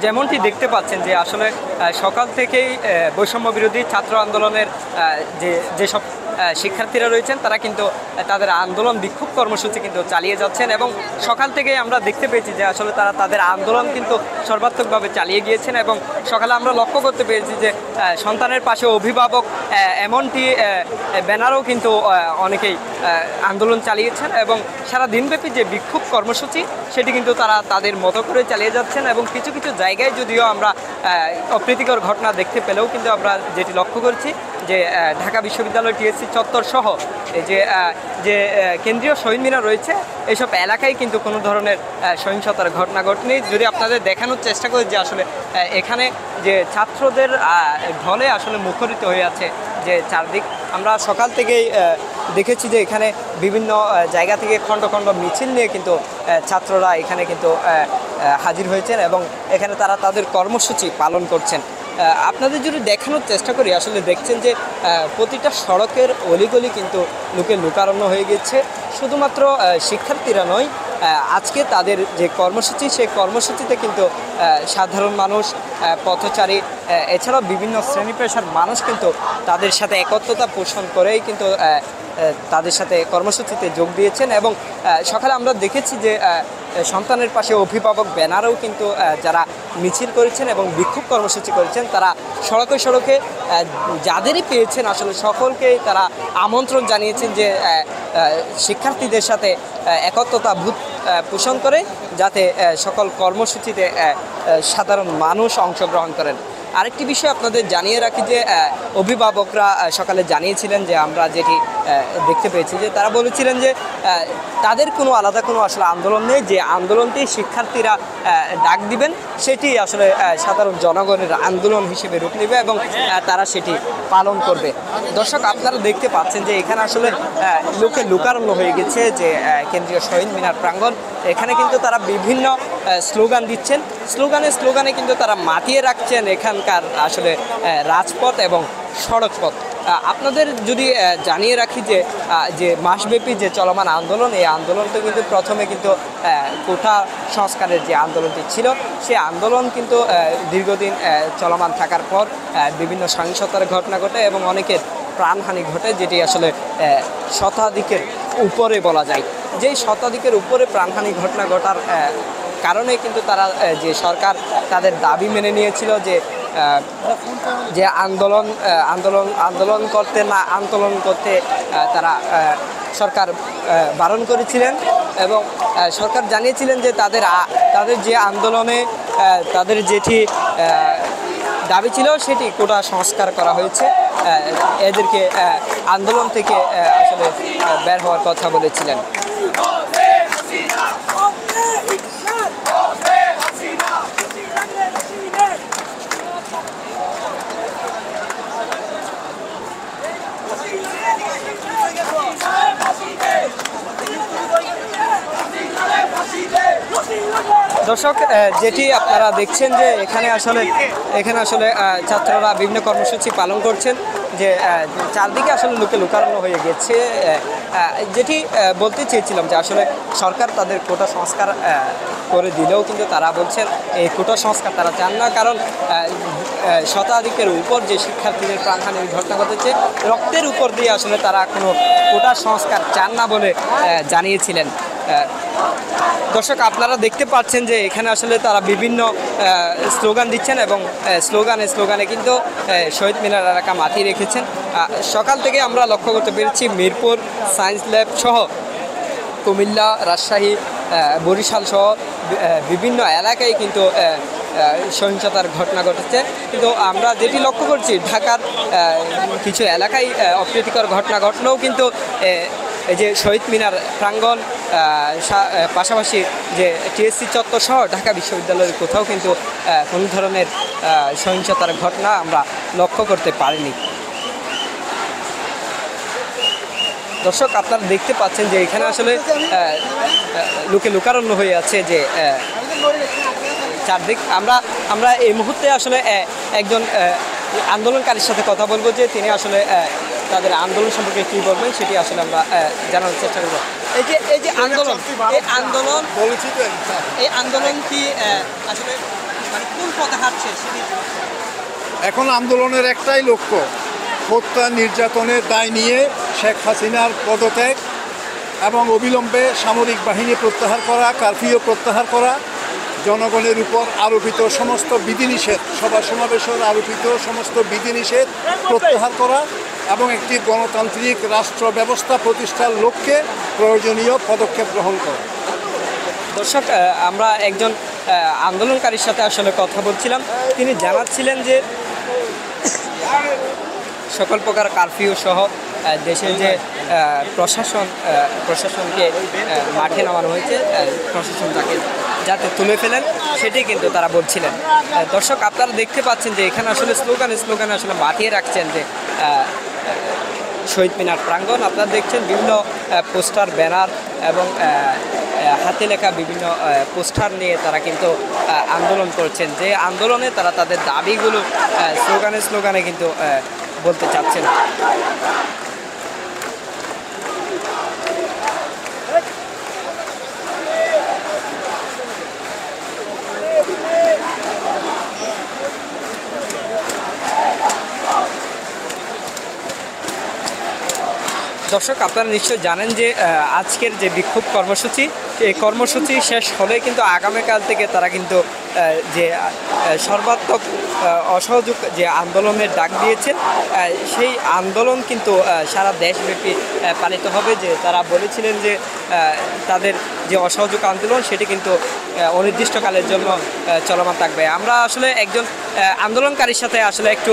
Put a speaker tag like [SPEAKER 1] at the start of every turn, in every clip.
[SPEAKER 1] যেমনটি দেখতে পাচ্ছেন যে আসলে সকাল থেকেই বৈষম্য বিরোধী ছাত্র আন্দোলনের যেসব শিক্ষার্থীরা রয়েছেন তারা কিন্তু তাদের আন্দোলন বিক্ষোভ কর্মসূচি কিন্তু চালিয়ে যাচ্ছেন এবং সকাল থেকেই আমরা দেখতে পেয়েছি যে আসলে তারা তাদের আন্দোলন কিন্তু সর্বাত্মকভাবে চালিয়ে গিয়েছেন এবং সকালে আমরা লক্ষ্য করতে পেরেছি যে সন্তানের পাশে অভিভাবক এমনটি ব্যানারও কিন্তু অনেকেই আন্দোলন চালিয়েছেন এবং সারা দিনব্যাপী যে বিক্ষোভ কর্মসূচি সেটি কিন্তু তারা তাদের মতো করে চালিয়ে যাচ্ছেন এবং কিছু কিছু জায়গায় যদিও আমরা অপ্রীতিকর ঘটনা দেখতে পেলেও কিন্তু আমরা যেটি লক্ষ্য করছি যে ঢাকা বিশ্ববিদ্যালয় টিএসসি চত্বর সহ এই যে কেন্দ্রীয় শহীদ মিনার রয়েছে এইসব এলাকায় কিন্তু কোনো ধরনের সহিংসতার ঘটনা ঘটেনি। যদি আপনাদের দেখানোর চেষ্টা করি যে আসলে এখানে যে ছাত্রদের ঢলে আসলে মুখরিত হয়ে আছে যে চারদিক, আমরা সকাল থেকেই দেখেছি যে এখানে বিভিন্ন জায়গা থেকে খণ্ড খণ্ড মিছিল নিয়ে কিন্তু ছাত্ররা এখানে কিন্তু হাজির হয়েছেন এবং এখানে তারা তাদের কর্মসূচি পালন করছেন। আপনাদের যদি দেখানোর চেষ্টা করি আসলে দেখছেন যে প্রতিটা সড়কের অলিগলি কিন্তু লোকে লোকারণ্য হয়ে গেছে। শুধুমাত্র শিক্ষার্থীরা নয়, আজকে তাদের যে কর্মসূচি সেই কর্মসূচিতে কিন্তু সাধারণ মানুষ, পথচারী এছাড়াও বিভিন্ন শ্রেণী পেশার মানুষ কিন্তু তাদের সাথে একত্রতা পোষণ করেই কিন্তু তাদের সাথে কর্মসূচিতে যোগ দিয়েছেন এবং সকালে আমরা দেখেছি যে সন্তানের পাশে অভিভাবক ব্যানারও কিন্তু যারা মিছিল করেছেন এবং বিক্ষোভ কর্মসূচি করেছেন তারা সড়কে সড়কে যাদেরই পেয়েছেন আসলে সকলকেই তারা আমন্ত্রণ জানিয়েছেন যে শিক্ষার্থীদের সাথে একত্রতা বোধ পোষণ করে যাতে সকল কর্মসূচিতে সাধারণ মানুষ অংশগ্রহণ করেন। আরেকটি বিষয় আপনাদের জানিয়ে রাখি যে অভিভাবকরা সকালে জানিয়েছিলেন যে আমরা যেটি দেখতে পেয়েছি যে তারা বলেছিলেন যে তাদের কোনো আলাদা কোনো আসলে আন্দোলন নেই, যে আন্দোলনটি শিক্ষার্থীরা ডাক দিবেন সেটি আসলে সাধারণ জনগণের আন্দোলন হিসেবে রূপ নেবে এবং তারা সেটি পালন করবে। দর্শক, আপনারা দেখতে পাচ্ছেন যে এখানে আসলে লোকে লোকারণ্য হয়ে গেছে যে কেন্দ্রীয় শহীদ মিনার প্রাঙ্গণ। এখানে কিন্তু তারা বিভিন্ন স্লোগান দিচ্ছেন, স্লোগানে কিন্তু তারা মাতিয়ে রাখছেন এখানকার আসলে রাজপথ এবং সড়কপথ। আপনাদের যদি জানিয়ে রাখি যে মাসব্যাপী যে চলমান আন্দোলন, এই আন্দোলনটা কিন্তু প্রথমে কিন্তু কোটা সংস্কারের যে আন্দোলনটি ছিল সেই আন্দোলন কিন্তু দীর্ঘদিন চলমান থাকার পর বিভিন্ন সহিংসতার ঘটনা ঘটে এবং অনেকের প্রাণহানি ঘটে, যেটি আসলে শতাধিকের উপরে বলা যায়। যেই শতাধিকের উপরে প্রাণহানি ঘটনা ঘটার কারণে কিন্তু তারা যে সরকার তাদের দাবি মেনে নিয়েছিল যে আন্দোলন করতে তারা সরকার বারণ করেছিলেন এবং সরকার জানিয়েছিলেন যে তাদের যে আন্দোলনে তাদের যেটি দাবি ছিল সেটি কোটা সংস্কার করা হয়েছে, এদেরকে আন্দোলন থেকে আসলে বের হওয়ার কথা বলেছিলেন। দর্শক, যেটি আপনারা দেখছেন যে এখানে আসলে ছাত্ররা বিভিন্ন কর্মসূচি পালন করছেন, যে চারদিকে আসলে লোকে লোকারণ্য হয়ে গেছে। যেটি বলতে চেয়েছিলাম যে আসলে সরকার তাদের কোটা সংস্কার করে দিলেও কিন্তু তারা বলছেন এই কোটা সংস্কার তারা চান না, কারণ শতাধিকের উপর যে শিক্ষার্থীদের প্রাণহানির ঘটনা ঘটেছে, রক্তের উপর দিয়ে আসলে তারা কোনো কোটা সংস্কার চান না বলে জানিয়েছিলেন। দর্শক, আপনারা দেখতে পাচ্ছেন যে এখানে আসলে তারা বিভিন্ন স্লোগান দিচ্ছেন এবং স্লোগানে কিন্তু শহীদ মিনার এলাকা মাতিয়ে রেখেছেন। সকাল থেকে আমরা লক্ষ্য করতে পেরেছি মিরপুর সায়েন্স ল্যাব সহ কুমিল্লা, রাজশাহী, বরিশাল সহ বিভিন্ন এলাকায় কিন্তু সহিংসতার ঘটনা ঘটেছে, কিন্তু আমরা যেটি লক্ষ্য করছি ঢাকার কিছু এলাকায় অপ্রীতিকর ঘটনা ঘটলেও কিন্তু এই যে শহীদ মিনার প্রাঙ্গণ পাশাপাশি যে টিএসসি চত্বর সহ ঢাকা বিশ্ববিদ্যালয়ের কোথাও কিন্তু কোনো ধরনের সহিংসতার ঘটনা আমরা লক্ষ্য করতে পারিনি। দর্শক, আপনারা দেখতে পাচ্ছেন যে এখানে আসলে লোকে লোকারণ্য হয়ে আছে যে চারদিক। আমরা এই মুহূর্তে আসলে একজন আন্দোলনকারীর সাথে কথা বলবো যে তিনি আসলে তাদের আন্দোলন সম্পর্কে কী বলবেন সেটি আসলে আমরা জানানোর চেষ্টা করব। এই যে আন্দোলন কি আসলে মানে কোন পথে হাঁটছে সেটি
[SPEAKER 2] এখন আন্দোলনের একটাই লক্ষ্য, হত্যা নির্যাতনের দায় নিয়ে শেখ হাসিনার পদত্যাগ এবং অবিলম্বে সামরিক বাহিনী প্রত্যাহার করা, কারফিউ প্রত্যাহার করা, জনগণের উপর আরোপিত সমস্ত বিধিনিষেধ, সভা সমাবেশের আরোপিত সমস্ত বিধিনিষেধ প্রত্যাহার করা এবং একটি গণতান্ত্রিক রাষ্ট্র ব্যবস্থা প্রতিষ্ঠার লক্ষ্যে প্রয়োজনীয় পদক্ষেপ গ্রহণ করা।
[SPEAKER 1] দর্শক, আমরা একজন আন্দোলনকারীর সাথে আসলে কথা বলছিলাম। তিনি জানাচ্ছিলেন যে সকল প্রকার কারফিউ সহ দেশের যে প্রশাসনকে মাঠে নামানো হয়েছে, প্রশাসন যাতে তুলে ফেলেন সেটি কিন্তু তারা বলছিলেন। দর্শক, আপনারা দেখতে পাচ্ছেন যে এখানে আসলে স্লোগানে আসলে মাতিয়ে রাখছেন যে শহীদ মিনার প্রাঙ্গণ। আপনারা দেখছেন বিভিন্ন পোস্টার, ব্যানার এবং হাতে লেখা বিভিন্ন পোস্টার নিয়ে তারা কিন্তু আন্দোলন করছেন, যে আন্দোলনে তারা তাদের দাবিগুলো স্লোগানে কিন্তু বলতে চাচ্ছেন। দর্শক, আপনারা নিশ্চয়ই জানেন যে আজকের যে বিক্ষোভ কর্মসূচি, এই কর্মসূচি শেষ হলে কিন্তু আগামীকাল থেকে তারা কিন্তু যে সর্বাত্মক অসহযোগ যে আন্দোলনের ডাক দিয়েছেন, সেই আন্দোলন কিন্তু সারা দেশব্যাপী পালিত হবে। যে তারা বলেছিলেন যে তাদের যে অসহযোগ আন্দোলন সেটি কিন্তু অনির্দিষ্টকালের জন্য চলমান থাকবে। আমরা আসলে একজন আন্দোলনকারীর সাথে আসলে একটু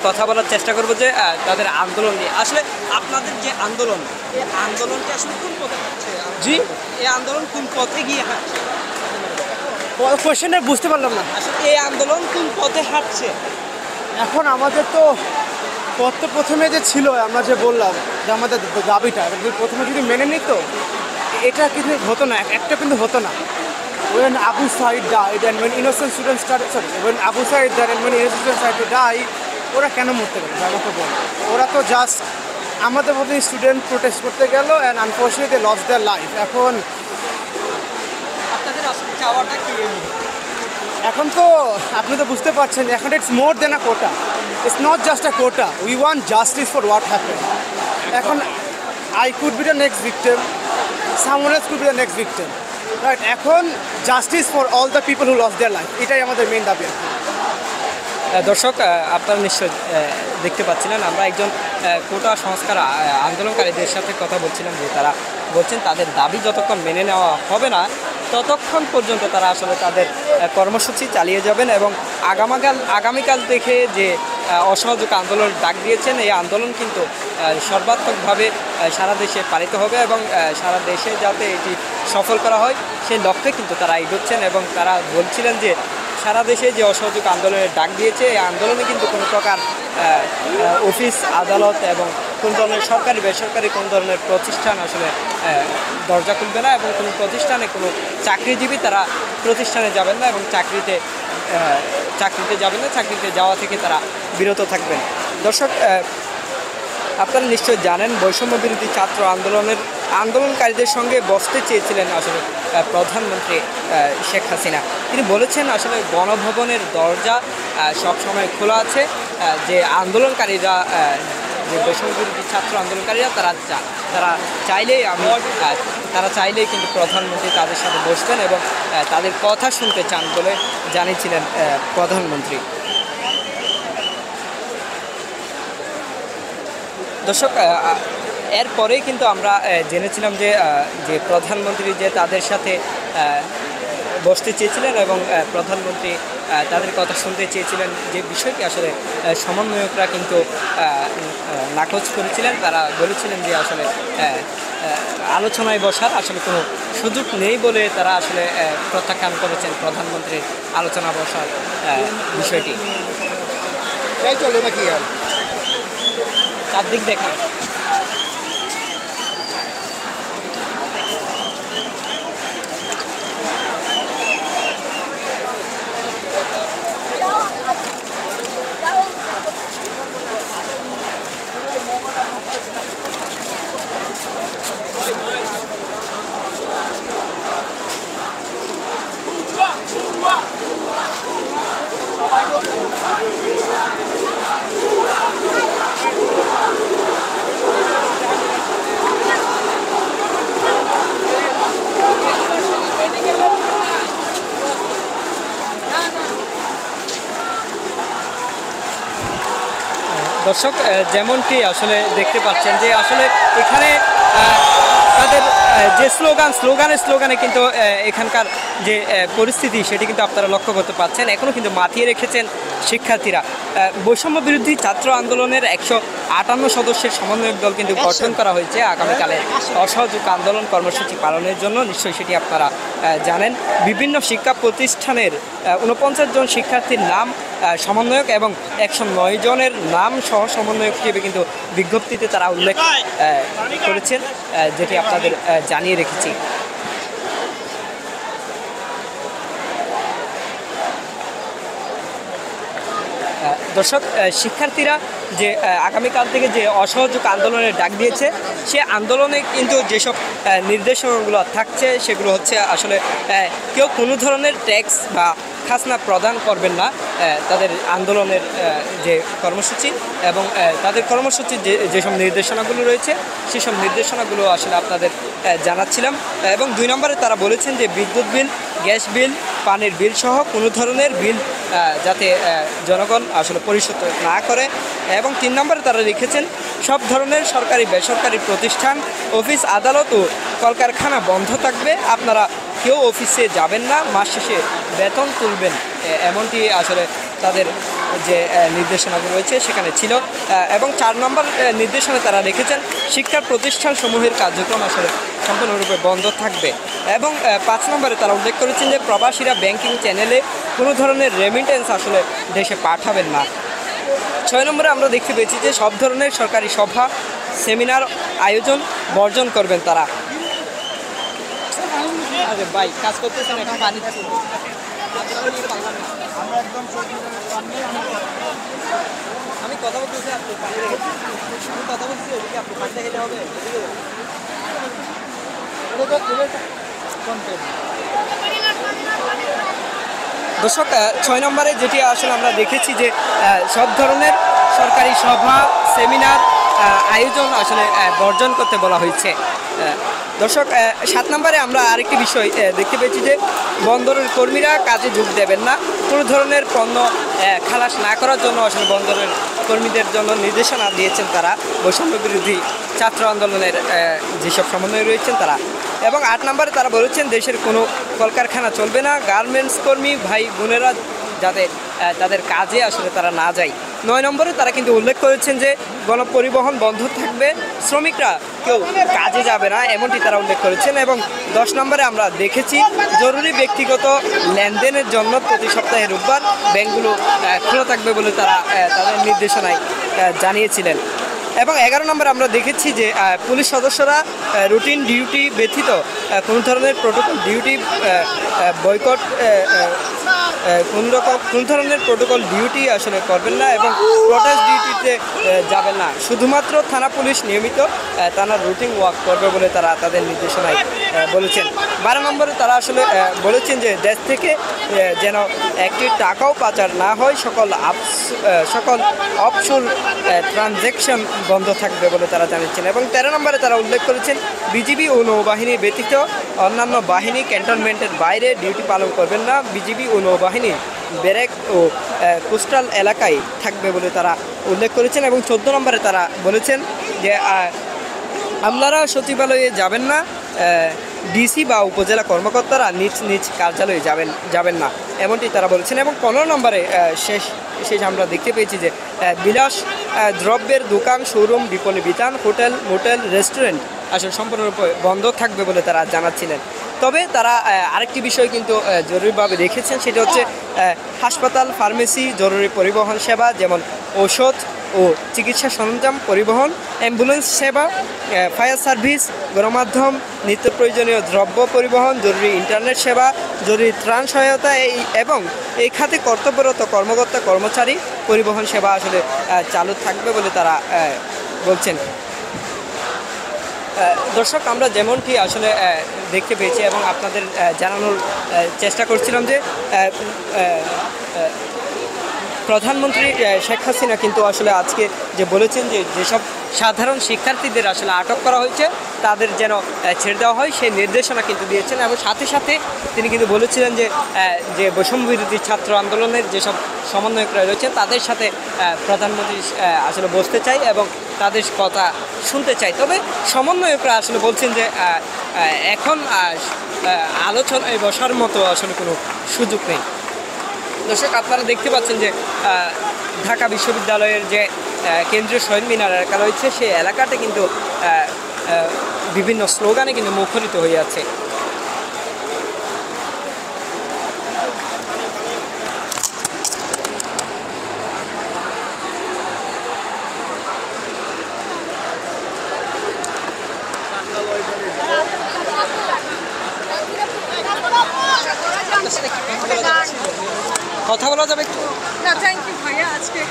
[SPEAKER 1] কথা বলার চেষ্টা করব যে তাদের আন্দোলন নিয়ে। আসলে আপনাদের যে আন্দোলন, এই আন্দোলনটি আসলে কোন পথে হাঁটছে?
[SPEAKER 3] জি,
[SPEAKER 1] এই আন্দোলন কোন পথে গিয়ে হাঁটছে?
[SPEAKER 3] কোয়েশ্চেনটা বুঝতে পারলাম না।
[SPEAKER 1] আসলে এই আন্দোলন কোন পথে হাঁটছে?
[SPEAKER 3] এখন আমাদের তো পথ তো প্রথমে যে ছিল, আমরা যে বললাম যে আমাদের দাবিটা প্রথমে যদি মেনে নিত, এটা কিন্তু হতো না, একটা কিন্তু হতো না। When Abu Said died and when innocent students started, when Abu Said died and when innocent students started to die, ওরা কেন মরতে গেল? আমাকে বল, ওরা তো জাস্ট আমাদের মধ্যে স্টুডেন্ট প্রোটেস্ট করতে গেল and unfortunately they lost their life.
[SPEAKER 1] আপনাদের আসলে চাওয়াটা কি?
[SPEAKER 3] এখন তো আপনি তো বুঝতে পারছেন, এখন it's more than a quota, it's not just a quota, we want justice for what happen. এখন I could be the next victim, someone else could be the next victim, right? এখন justice for all the people who lost their life, এটাই আমাদের main দাবি।
[SPEAKER 1] দর্শক, আপনারা নিশ্চয় দেখতে পাচ্ছিলেন, আমরা একজন কোটা সংস্কার আন্দোলনকারীদের সাথে কথা বলছিলাম, যে তারা বলছেন তাদের দাবি যতক্ষণ মেনে নেওয়া হবে না ততক্ষণ পর্যন্ত তারা আসলে তাদের কর্মসূচি চালিয়ে যাবেন এবং আগামীকাল থেকে যে অসহযোগ আন্দোলন ডাক দিয়েছেন, এই আন্দোলন কিন্তু সর্বাত্মকভাবে সারা দেশে পালিত হবে এবং সারা দেশে যাতে এটি সফল করা হয় সেই লক্ষ্যে কিন্তু তারা এগোচ্ছেন। এবং তারা বলছিলেন যে সারা দেশে যে অসহযোগ আন্দোলনের ডাক দিয়েছে, এই আন্দোলনে কিন্তু কোনো প্রকার অফিস, আদালত এবং কোন ধরনের সরকারি বেসরকারি কোন ধরনের প্রতিষ্ঠান আসলে দরজা খুলবে না এবং কোনো প্রতিষ্ঠানে কোনো চাকরিজীবী তারা প্রতিষ্ঠানে যাবেন না এবং চাকরিতে যাবেন না, চাকরিতে যাওয়া থেকে তারা বিরত থাকবেন। দর্শক, আপনারা নিশ্চয় জানেন বৈষম্য বিরোধী ছাত্র আন্দোলনকারীদের সঙ্গে বসতে চেয়েছিলেন আসলে প্রধানমন্ত্রী শেখ হাসিনা। তিনি বলেছেন আসলে গণভবনের দরজা সবসময় খোলা আছে, যে আন্দোলনকারীরা, যে বৈষম্য বিরোধী ছাত্র আন্দোলনকারীরা তারা চাইলেই কিন্তু প্রধানমন্ত্রী তাদের সাথে বসতেন এবং তাদের কথা শুনতে চান বলে জানিয়েছিলেন প্রধানমন্ত্রী। দর্শক, এরপরেই কিন্তু আমরা জেনেছিলাম যে প্রধানমন্ত্রী যে তাদের সাথে বসতে চেয়েছিলেন এবং প্রধানমন্ত্রী তাদের কথা শুনতে চেয়েছিলেন, যে বিষয়টি আসলে সমন্বয়করা কিন্তু নাকচ করেছিলেন। তারা বলেছিলেন যে আসলে আলোচনায় বসার আসলে কোনো সুযোগ নেই বলে তারা আসলে প্রত্যাখ্যান করেছেন প্রধানমন্ত্রীর আলোচনা বসার বিষয়টি।
[SPEAKER 2] চলে নাকি আর
[SPEAKER 1] চারদিক দেখা দর্শক যেমনটি আসলে দেখতে পাচ্ছেন যে আসলে এখানে তাদের যে স্লোগানে কিন্তু এখানকার যে পরিস্থিতি সেটি কিন্তু আপনারা লক্ষ্য করতে পাচ্ছেন। এখনও কিন্তু মাতিয়ে রেখেছেন শিক্ষার্থীরা। বৈষম্য বিরোধী ছাত্র আন্দোলনের 158 সদস্যের সমন্বয়ক দল কিন্তু গঠন করা হয়েছে আগামীকালে অসহযোগ আন্দোলন কর্মসূচি পালনের জন্য। নিশ্চয়ই সেটি আপনারা জানেন। বিভিন্ন শিক্ষা প্রতিষ্ঠানের 49 জন শিক্ষার্থীর নাম সমন্বয়ক এবং 109 জনের নাম সহ সমন্বয়ক হিসেবে কিন্তু বিজ্ঞপ্তিতে তারা উল্লেখ করেছেন, যেটি আপনাদের জানিয়ে রেখেছি। দর্শক, শিক্ষার্থীরা যে আগামীকাল থেকে যে অসহযোগ আন্দোলনের ডাক দিয়েছে, সে আন্দোলনে কিন্তু যেসব নির্দেশনাগুলো থাকছে সেগুলো হচ্ছে আসলে কেউ কোনো ধরনের ট্যাক্স বা খাজনা প্রদান করবেন না। তাদের আন্দোলনের যে কর্মসূচি এবং তাদের কর্মসূচির যেসব নির্দেশনাগুলো রয়েছে সেসব নির্দেশনাগুলো আসলে আপনাদের জানাচ্ছিলাম। এবং 2 নম্বরে তারা বলেছেন যে বিদ্যুৎ বিল, গ্যাস বিল, পানির বিল সহ কোনো ধরনের বিল যাতে জনগণ আসলে পরিশোধ না করে। এবং 3 নম্বরে তারা লিখেছেন সব ধরনের সরকারি বেসরকারি প্রতিষ্ঠান, অফিস, আদালত ও কলকারখানা বন্ধ থাকবে। আপনারা কেউ অফিসে যাবেন না, মাস শেষে বেতন তুলবেন, এমনটি আসলে তাদের যে নির্দেশনাগুলো রয়েছে সেখানে ছিল। এবং 4 নম্বর নির্দেশনে তারা লিখেছেন শিক্ষা প্রতিষ্ঠানসমূহের কার্যক্রম আসলে সম্পূর্ণরূপে বন্ধ থাকবে। এবং 5 নম্বরে তারা উল্লেখ করেছেন যে প্রবাসীরা ব্যাংকিং চ্যানেলে কোনো ধরনের রেমিটেন্স আসলে দেশে পাঠাবেন না। 6 নম্বরে আমরা দেখতে পেয়েছি যে সব ধরনের সরকারি সভা, সেমিনার আয়োজন বর্জন করবেন তারা। আরে ভাই, কাজ করতেছেন, এখন পানি আমি কথা বলতেছি, আপনি পানি রেখেছি, আমি কথা বলছি, ওদিকে আপনি পানি খেতে হবে। দর্শক, 6 নম্বরে যেটি আসলে আমরা দেখেছি যে সব ধরনের সরকারি সভা, সেমিনার আয়োজন আসলে বর্জন করতে বলা হয়েছে। দর্শক, 7 নম্বরে আমরা আরেকটি বিষয় দেখতে পেয়েছি যে বন্দরের কর্মীরা কাজে যোগ দেবেন না। কোনো ধরনের পণ্য খালাস না করার জন্য আসলে বন্দরের কর্মীদের জন্য নির্দেশনা দিয়েছেন তারা, বৈষম্য বিরোধী ছাত্র আন্দোলনের যেসব সমন্বয় রয়েছেন তারা। এবং 8 নম্বরে তারা বলেছেন দেশের কোনো কলকারখানা চলবে না, গার্মেন্টস কর্মী ভাই বোনেরা যাতে তাদের কাজে আসলে তারা না যায়। 9 নম্বরে তারা কিন্তু উল্লেখ করেছেন যে গণপরিবহন বন্ধ থাকবে, শ্রমিকরা কেউ কাজে যাবে না, এমনটি তারা উল্লেখ করেছেন। এবং 10 নম্বরে আমরা দেখেছি জরুরি ব্যক্তিগত লেনদেনের জন্য প্রতি সপ্তাহে রোববার ব্যাংকগুলো খোলা থাকবে বলে তারা তাদের নির্দেশনায় জানিয়েছিলেন। এবং 11 নম্বরে আমরা দেখেছি যে পুলিশ সদস্যরা রুটিন ডিউটি ব্যতীত কোনো ধরনের প্রোটোকল ডিউটি বয়কট কোন ধরনের প্রোটোকল ডিউটি আসলে করবেন না এবং প্রোটেস্ট ডিউটিতে যাবেন না, শুধুমাত্র থানা পুলিশ নিয়মিত থানার রুটিন ওয়ার্ক করবে বলে তারা তাদের নির্দেশনায় বলেছেন। 12 নম্বরে তারা আসলে বলেছেন যে দেশ থেকে যেন একটি টাকাও পাচার না হয়, সকল অফশোর ট্রানজ্যাকশন বন্ধ থাকবে বলে তারা জানিয়েছেন। এবং 13 নম্বরে তারা উল্লেখ করেছেন বিজিবি ও নৌবাহিনী ব্যতীত অন্যান্য বাহিনী ক্যান্টনমেন্টের বাইরে ডিউটি পালন করবেন না, বিজিবি ও নৌবাহিনী ব্যারেক ও কোস্টাল এলাকায় থাকবে বলে তারা উল্লেখ করেছেন। এবং 14 নম্বরে তারা বলেছেন যে আমলারা সচিবালয়ে যাবেন না, ডিসি বা উপজেলা কর্মকর্তারা নিজ নিজ কার্যালয়ে যাবেন না, এমনটি তারা বলেছেন। এবং 15 নম্বরে শেষ আমরা দেখতে পেয়েছি যে বিলাস দ্রব্যের দোকান, শোরুম, বিপণী বিতান, হোটেল, মোটেল, রেস্টুরেন্ট আসলে সম্পূর্ণরূপে বন্ধ থাকবে বলে তারা জানাচ্ছিলেন। তবে তারা আরেকটি বিষয় কিন্তু জরুরিভাবে রেখেছেন, সেটা হচ্ছে হাসপাতাল, ফার্মেসি, জরুরি পরিবহন সেবা যেমন ঔষধ ও চিকিৎসা সরঞ্জাম পরিবহন, অ্যাম্বুলেন্স সেবা, ফায়ার সার্ভিস, গণমাধ্যম, নিত্য প্রয়োজনীয় দ্রব্য পরিবহন, জরুরি ইন্টারনেট সেবা, জরুরি ত্রাণ সহায়তা এবং এই খাতে কর্তব্যরত কর্মকর্তা কর্মচারী পরিবহন সেবা আসলে চালু থাকবে বলে তারা বলছেন। দর্শক, আমরা যেমনটি আসলে দেখতে পেয়েছি এবং আপনাদের জানানোর চেষ্টা করছিলাম যে প্রধানমন্ত্রী শেখ হাসিনা কিন্তু আসলে আজকে যে বলেছেন যে যেসব সাধারণ শিক্ষার্থীদের আসলে আটক করা হয়েছে তাদের যেন ছেড়ে দেওয়া হয় সেই নির্দেশনা কিন্তু দিয়েছেন, এবং সাথে সাথে তিনি কিন্তু বলেছিলেন যে বৈষম্য বিরোধী ছাত্র আন্দোলনের যেসব সমন্বয়করা রয়েছে তাদের সাথে প্রধানমন্ত্রী আসলে বসতে চাই এবং তাদের কথা শুনতে চাই। তবে সমন্বয়করা আসলে বলছেন যে এখন আলোচনায় বসার মতো আসলে কোনো সুযোগ নেই। দর্শক, আপনারা দেখতে পাচ্ছেন যে ঢাকা বিশ্ববিদ্যালয়ের যে কেন্দ্রীয় শহীদ মিনার এলাকা রয়েছে সেই এলাকাতে কিন্তু বিভিন্ন স্লোগানে কিন্তু মুখরিত হয়ে আছে। কথা বলা যাবে একটু?
[SPEAKER 4] না, থ্যাংক ইউ ভাইয়া। আজকে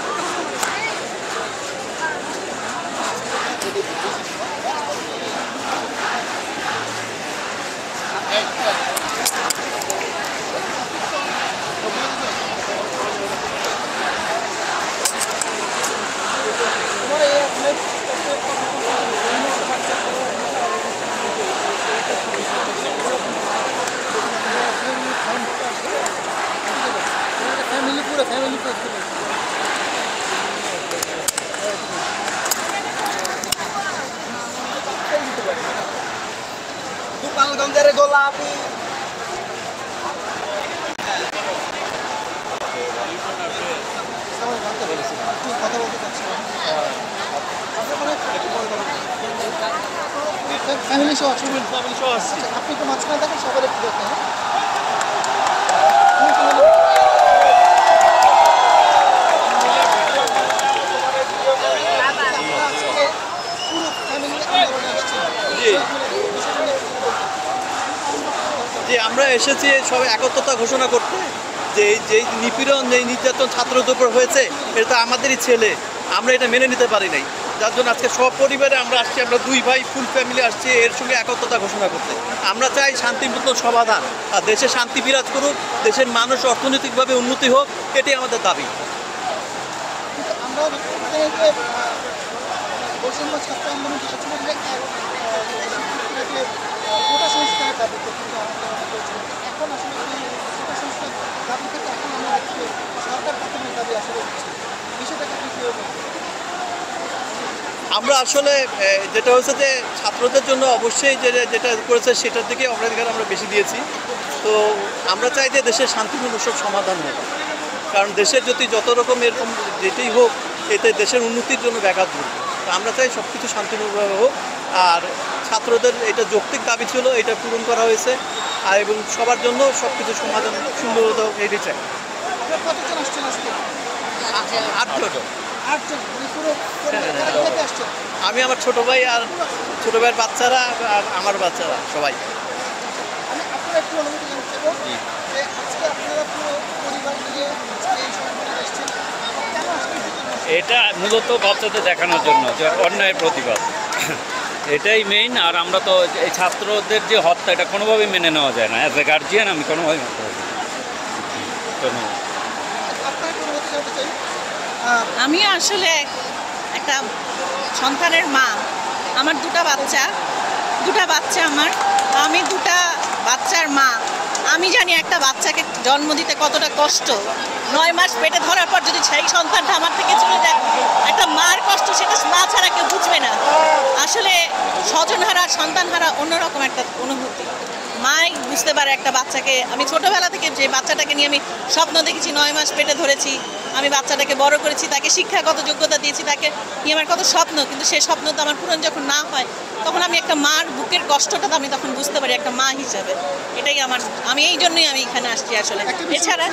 [SPEAKER 1] গোপালগঞ্জের গোলাপি
[SPEAKER 3] ফ্যামিলি শো আছে, ফ্যামিলি শো আছে। আপনি তো মাঝখানে দেখেন, সবার একটু দেখেন।
[SPEAKER 5] যে আমরা এসেছি সবাই একত্রতা ঘোষণা করতে, যে যেই নিপীড়ন, যেই নির্যাতন ছাত্রদের উপর হয়েছে এটা তো আমাদেরই ছেলে, আমরা এটা মেনে নিতে পারি নাই। যার জন্য আজকে সব পরিবারে আমরা আসছি, আমরা 2 ভাই ফুল ফ্যামিলি আসছি এর সঙ্গে একত্রতা ঘোষণা করতে। আমরা চাই শান্তিপূর্ণ সমাধান, আর দেশে শান্তি বিরাজ করুক, দেশের মানুষ অর্থনৈতিকভাবে উন্নতি হোক, এটাই আমাদের দাবি।
[SPEAKER 3] আমরা বৈষম্য ছাত্র আন্দোলন কোটা সংস্কারের দাবিতে, কিন্তু এখন আসলে কোটা সংস্কার দাবি থেকে এখন আমরা সরকার গঠনের দাবি আসলে বিষয়টাকে আপনি কীভাবে?
[SPEAKER 5] আমরা আসলে যেটা হচ্ছে যে ছাত্রদের জন্য অবশ্যই যেটা করেছে সেটার দিকে অগ্রাধিকার আমরা বেশি দিয়েছি। তো আমরা চাই যে দেশের শান্তিপূর্ণ সব সমাধান হোক, কারণ দেশের যদি যত রকম এরকম যেটাই হোক এতে দেশের উন্নতির জন্য ব্যাঘাত ঘটবে। তো আমরা চাই সব কিছু শান্তিপূর্ণভাবে হোক, আর ছাত্রদের এটা যৌক্তিক দাবি ছিল, এটা পূরণ করা হয়েছে, আর এবং সবার জন্য সব কিছু সমাধান সুন্দরতা হোক, এটাই চাই।
[SPEAKER 3] কতজন আসছেন আজকে?
[SPEAKER 5] 8 জন।
[SPEAKER 3] 8 জন, মানে পুরো পরিবার থেকে আসছেন?
[SPEAKER 5] আমি, আমার ছোট ভাই, আর ছোট ভাইয়ের বাচ্চারা, আর আমার বাচ্চারা সবাই।
[SPEAKER 3] আমি আপনারা একটু অনুমতি জানতে চাইব যে আজকে আপনারা পুরো পরিবার নিয়ে আজকে এই সংগঠনে এসেছেন, কেন আসছেন?
[SPEAKER 6] এটা মূলত বাচ্চাদের দেখানোর জন্য যে অন্যায়ের প্রতিবাদ, এটাই মেইন। আর আমরা তো এই ছাত্রদের যে হত্যা, এটা কোনোভাবেই মেনে নেওয়া যায় না। অ্যাজ এ গার্জিয়ান আমি কোনোভাবেই মানতে পারি না। ধন্যবাদ।
[SPEAKER 3] আপনার একটু অনুমতি জানতে চাই।
[SPEAKER 4] আমি আসলে একটা সন্তানের মা। আমার দুটা বাচ্চা আমার। আমি দুটা বাচ্চার মা। আমি জানি একটা বাচ্চাকে জন্ম দিতে কতটা কষ্ট। 9 মাস পেটে ধরার পর যদি সেই সন্তানটা আমার থেকে চলে যায়, একটা মার কষ্ট সেটা মা ছাড়া কেউ বুঝবে না। আসলে স্বজনহারা, সন্তানহারা অন্যরকম একটা অনুভূতি। মাই বুঝতে পারে একটা বাচ্চাকে। আমি ছোটোবেলা থেকে যে বাচ্চাটাকে নিয়ে আমি স্বপ্ন দেখেছি, 9 মাস পেটে ধরেছি, আমি বাচ্চাটাকে বড় করেছি, তাকে শিক্ষাগত যোগ্যতা দিয়েছি, তাকে নিয়ে আমার কত স্বপ্ন, কিন্তু সেই স্বপ্ন তো আমার পূরণ যখন না হয় তখন আমি একটা মার বুকের কষ্টটা তো আমি তখন বুঝতে পারি একটা মা হিসাবে। এটাই আমি এই জন্যই আমি এখানে আসছি আসলে। এছাড়া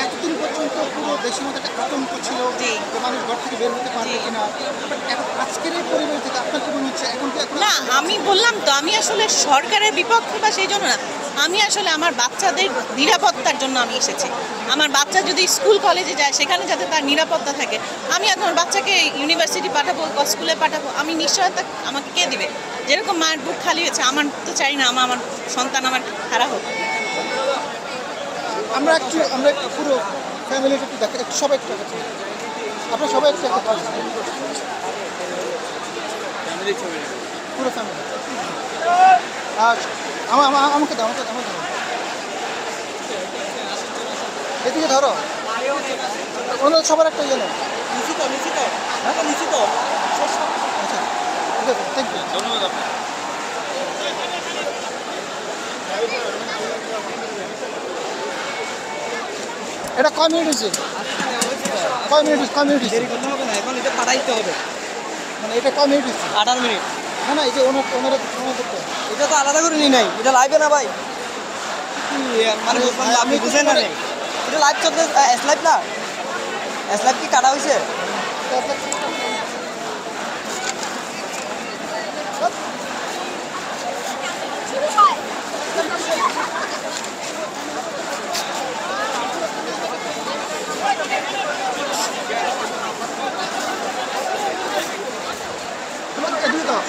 [SPEAKER 3] এতদিন পর্যন্ত পুরো দেশের মধ্যে একটা আতঙ্ক ছিল যে মানুষ ঘর থেকে বের হতে পারবে কিনা, আজকের এই পরিবেশ থেকে আপনার কি মনে হচ্ছে এখন?
[SPEAKER 4] না, আমি বললাম তো, আমি আসলে সরকারের বিপক্ষে বা সেই জন্য না, আমি আসলে আমার বাচ্চাদের নিরাপত্তার জন্য আমি এসেছি। আমার বাচ্চা যদি স্কুল কলেজে যায় সেখানে যাতে তার নিরাপত্তা থাকে। আমি এখন আমার বাচ্চাকে ইউনিভার্সিটি পাঠাবো, স্কুলে পাঠাবো, আমি নিশ্চয়তা আমাকে কে দিবে? যেরকম মায়ের বুক খালি হয়েছে, আমার তো চাই না আমার সন্তান আমার খারাপ হোক।
[SPEAKER 3] আমরা একটু পুরো ফ্যামিলিটা একটু দেখেন, একটু সবাই একটু দেখাচ্ছেন, আপনারা সবাই একটু দেখাচ্ছেন, পুরো ফ্যামিলি। আচ্ছা আমাকে দাও, আমাকে দাও। এদিকে ধরো, ওনাদের সবার একটা ইয়ে নেই। আচ্ছা ঠিক আছে, থ্যাংক ইউ।
[SPEAKER 6] ধন্যবাদ।
[SPEAKER 3] এটা কয় মিনিট হয়েছে? কয় মিনিট
[SPEAKER 1] দেরি করতে হবে না, এখন এটা পাঠাইতে হবে।
[SPEAKER 3] মানে এটা কয় মিনিট হয়েছে?
[SPEAKER 1] 18 মিনিট।
[SPEAKER 3] না না, এই যে ওনারা
[SPEAKER 1] এটা তো আলাদা করে নি নাই, এটা লাইভে না ভাই। মানে আপনি বুঝেন না নাই, এটা লাইভ চলতে, এস লাইভ না, এস লাইভ কি কাটা হয়েছে?
[SPEAKER 3] এদিকে দাও।